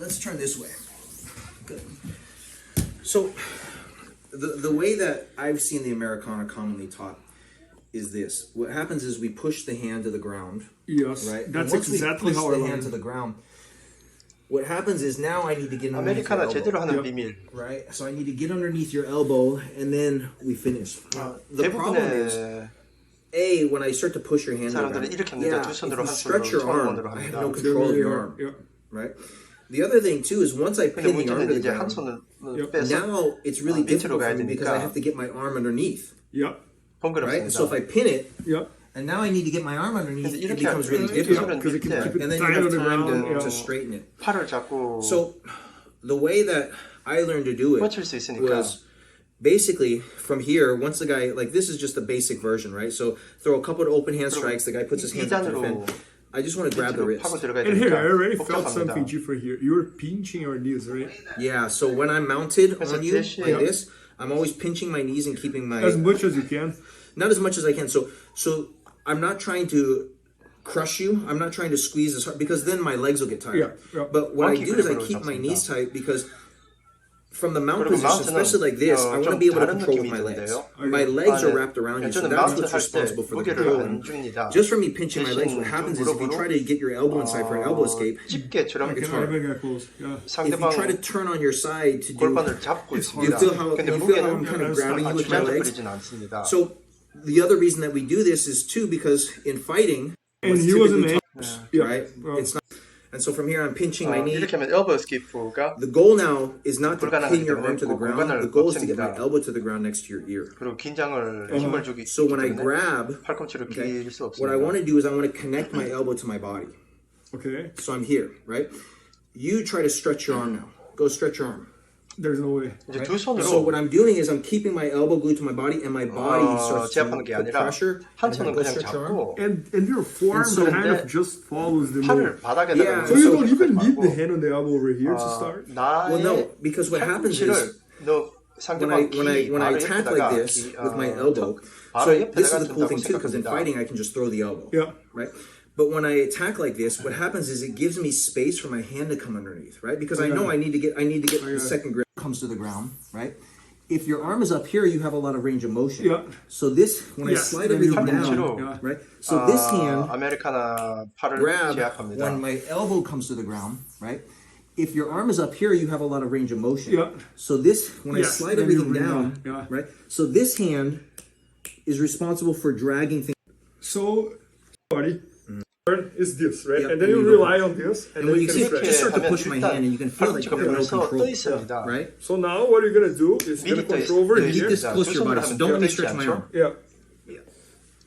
let's turn this way. Good. So the way that I've seen the Americana commonly taught is this. What happens is we push the hand to the ground. Yes, right? that's once exactly we push how I the hand learned. to the ground, what happens is now I need to get underneath your 아메리카나 elbow, 제대로 하는 비밀. right? So I need to get underneath your elbow, and then we finish. The problem is, 대부분의 when I start to push your hand to the 사람들은 ground, 이렇게 합니다. 두 if 손으로 you 한 stretch 손으로 your arm, 손으로 I have 합니다. no control of your arm, Yeah. right? The other thing too is once I 근데 pin the arm 문제는 to the 이제 한 ground, 손을 빼서 now it's really 밑으로 difficult 가야 for me because I 되니까 have to get my arm underneath, Yep. right? So if 번거롭습니다. I pin it, Yep. and now I need to get my arm underneath, 근데 it 이렇게 becomes really 이렇게 difficult. 손을 Because it can 밑에 keep it And then you tight have on the time ground. to straighten it. 팔을 잡고 So the way that I learned to do it 뻗칠 수 있으니까 was basically from here, once the guy, like this is just the basic version, right? So throw a couple of open hand strikes, the guy puts his hands up to defend. I just want to grab the 밑으로 wrist. 파고 들어가야 And here, 되니까 I already felt something 복잡합니다. different here. You were pinching your knees, right? Yeah, so when I'm mounted 그래서 on you 대시에- like this, I'm always pinching my knees and keeping my, As much as you can. not as much as I can. So I'm not trying to crush you. I'm not trying to squeeze as hard because then my legs will get tired. Yeah, yeah. But what I Monkey do is I grip으로 keep my 잡습니다. knees tight because from the mount 그리고 position, 마운트는 especially like this, I want to 좀 be able to 다른 control 느낌이 with my legs. 있는데요. My legs are 아, wrapped around you, so 저는 that's 마운트 what's 할 때 responsible for the 무게를 control. 안 줍니다. Just from me pinching my legs, 대신 what happens 두 is if you 무릎으로 try to get your elbow inside for an elbow escape, 집게 저랑 It's Can hard. I get close? Yeah. if you 상대방 try to turn on your side to do, 골반을 잡고 you 있습니다. feel how 근데 you feel how I'm 무게는 kind of grabbing you with my legs. 주저앉아버리진 않습니다. So the other reason that we do this is too because in fighting, And it's he was a typically man. tough, Yeah. right? Well, It's not, and so from here I'm pinching my knee. 이렇게 하면 엘보 스키프가 The goal now is not to 불가능하기 pin your arm to the 때문에 ground. 공간을 The goal is to get my 거칩니다. elbow to the ground next to your ear. 그리고 긴장을 힘을 주기 So when I 때문에 grab, 팔꿈치를 okay, 길 수 what I want 없습니다. to do is I want to connect my elbow to my body. okay. So I'm here, right? You try to stretch your arm now. Go stretch your arm. There's no way. 이제 두 So 손으로 what I'm doing is I'm keeping my elbow glued to my body, and my body starts to 제압하는 게 put 아니라 pressure. 한 And 손은 go 그냥 stretch your arm. 잡고 And your forearm so kind that- of just follows the 팔을 move. 바닥에다가 Yeah, So you so- don't even need the hand on the elbow over here to start? Well, 나의 no, because what happens is 너 상대방 when I attack like this with my elbow. So this is the cool thing too, because in fighting I can just throw the elbow. Yeah. Right. But when I attack like this, what happens is it gives me space for my hand to come underneath, right? Because I know I need to get the second grip comes to the ground, right? If your arm is up here, you have a lot of range of motion. Yeah. So this, when I Yes, slide then you everything 팔꿈치로 down, right? So this hand 아메리카나 팔을 grab 제압합니다. when my elbow comes to the ground, right? If your arm is up here, you have a lot of range of motion. Yeah. So this, when I Yes, slide then you everything bring down, down, yeah. right? So this hand is responsible for dragging things. So, body is this, right? Yep, And then and you you go- rely on this, And and then when you you can see, stretch. just start to 하면 push my hand and you can feel like 팔꿈치가 you have no 벌써 떠 control, 있습니다. right? So now what you're gonna do is you're 미리 gonna 떠 control over 있- here. Keep this close to your body, so don't let me stretch my arm. Yeah.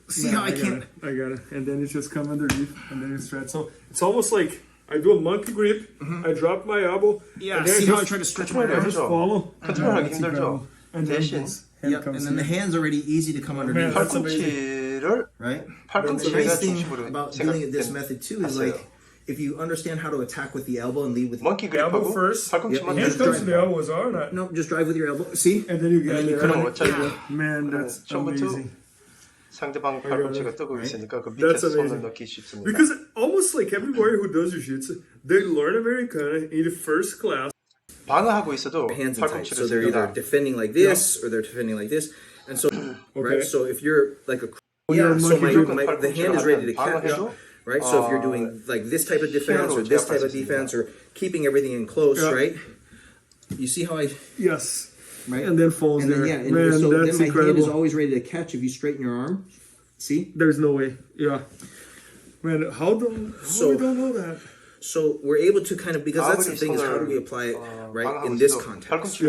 See how I can't? I got it. And then it just come underneath, and then you stretch. So it's almost like I do a monkey grip. I drop my elbow. Yeah, and then see how I just, try to stretch my I arm? just follow. 컨트롤하기 That's 힘들죠. incredible. And then 대신 this hand Yep, comes and then the in. hand's already easy to come underneath, Man, that's amazing. 팔꿈치를 right? The 팔꿈치가 nice thing 중심으로 about doing it this 생각된 method too is 하세요. like if you understand how to attack with the elbow and lead with 먼키 elbow 그립하고 first. 팔꿈치만 Yeah, Hand comes to the elbows, are not. no, just drive with your elbow. See, And then you get And then you there. come 어차피 Man, that's 처음부터 amazing. 상대방 팔꿈치가 뜨고 있으니까 그 That's 밑에서 손을 amazing. 넣기 쉽습니다. Because almost like every warrior who does jiu-jitsu, they learn Americana in the first class. 방어하고 있어도 hands are tight, so 팔꿈치를 they're either 씁니다. defending like this or they're defending like this, and so right. So if you're like a you're a so monkey the hand is ready to catch. 방어해도 Right, so if you're doing like this type of defense or this type of defense or keeping everything in close, Yeah. right? You see how I Yes. right, And then falls and then there. yeah, and Man, so then that's my hand is incredible. always ready to catch if you straighten your arm. See, There's no way. Yeah. Man, how So- we don't know that? so we're able to kind of because that's the 아무리 thing is how do 손을 we apply it right 방어하고 in this 있어도 context? 팔꿈치